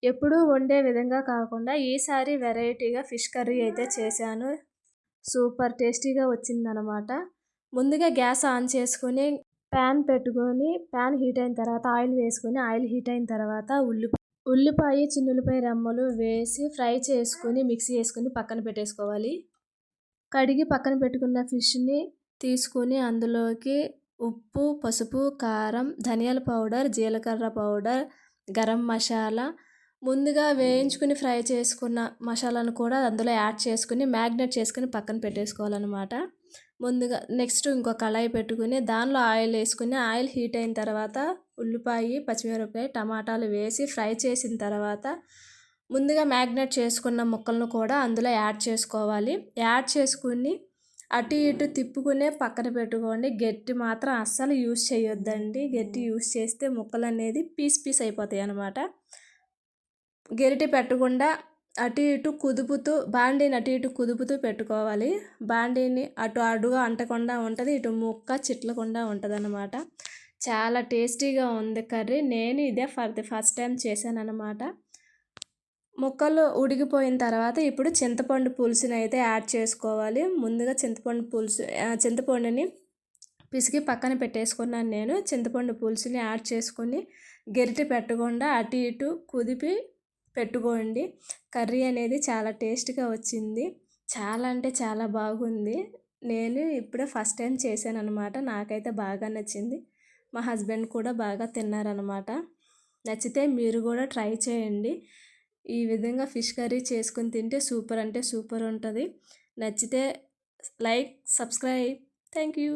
ఎప్పుడూ వండే విధంగా కాకుండా ఈసారి వెరైటీగా ఫిష్ కర్రీ అయితే చేశాను. సూపర్ టేస్టీగా వచ్చిందనమాట. ముందుగా గ్యాస్ ఆన్ చేసుకొని ప్యాన్ పెట్టుకొని, ప్యాన్ హీట్ అయిన తర్వాత ఆయిల్ వేసుకొని, ఆయిల్ హీట్ అయిన తర్వాత ఉల్లిపాయ, చిన్నుల్లిపాయ రెమ్మలు వేసి ఫ్రై చేసుకొని, మిక్సీ చేసుకొని పక్కన పెట్టేసుకోవాలి. కడిగి పక్కన పెట్టుకున్న ఫిష్‌ని తీసుకొని అందులోకి ఉప్పు, పసుపు, కారం, ధనియాల పౌడర్, జీలకర్ర పౌడర్, గరం మసాలా, ముందుగా వేయించుకొని ఫ్రై చేసుకున్న మసాలాను కూడా అందులో యాడ్ చేసుకొని మ్యాగ్నేట్ చేసుకొని పక్కన పెట్టేసుకోవాలన్నమాట. ముందుగా నెక్స్ట్ ఇంకో కళాయి పెట్టుకొని దానిలో ఆయిల్ వేసుకొని ఆయిల్ హీట్ అయిన తర్వాత ఉల్లిపాయ, పచ్చిమిరపకాయ, టమాటాలు వేసి ఫ్రై చేసిన తర్వాత ముందుగా మ్యాగ్నేట్ చేసుకున్న ముక్కలను కూడా అందులో యాడ్ చేసుకోవాలి. యాడ్ చేసుకుని అటు ఇటు తిప్పుకునే పక్కన పెట్టుకోండి. గట్టి మాత్రం అస్సలు యూజ్ చేయొద్దండి. గట్టి యూజ్ చేస్తే ముక్కలు అనేది పీస్ అయిపోతాయి అన్నమాట. గరిటె పెట్టకుండా అటు ఇటు కుదుపుతూ బాండీని అటు ఇటు కుదుపుతూ పెట్టుకోవాలి. బాండీని అటు అడుగు అంటకుండా ఉంటుంది, ఇటు ముక్క చిట్లకుండా ఉంటుందన్నమాట. చాలా టేస్టీగా ఉంది కర్రీ. నేను ఇదే ఫస్ట్ టైం చేశానన్నమాట. ముక్కలు ఉడికిపోయిన తర్వాత ఇప్పుడు చింతపండు పులుసుని అయితే యాడ్ చేసుకోవాలి. ముందుగా చింతపండుని పిసికి పక్కన పెట్టేసుకున్నాను నేను. చింతపండు పులుసుని యాడ్ చేసుకొని గరిటె పెట్టకుండా అటు ఇటు కుదిపి పెట్టుకోండి. కర్రీ అనేది చాలా టేస్ట్గా వచ్చింది. చాలా అంటే చాలా బాగుంది. నేను ఇప్పుడే ఫస్ట్ టైం చేశాను అనమాట. నాకైతే బాగా నచ్చింది. మా హస్బెండ్ కూడా బాగా తిన్నారనమాట. నచ్చితే మీరు కూడా ట్రై చేయండి. ఈ విధంగా ఫిష్ కర్రీ చేసుకొని తింటే సూపర్ అంటే సూపర్ ఉంటుంది. నచ్చితే లైక్, సబ్స్క్రైబ్. Thank you.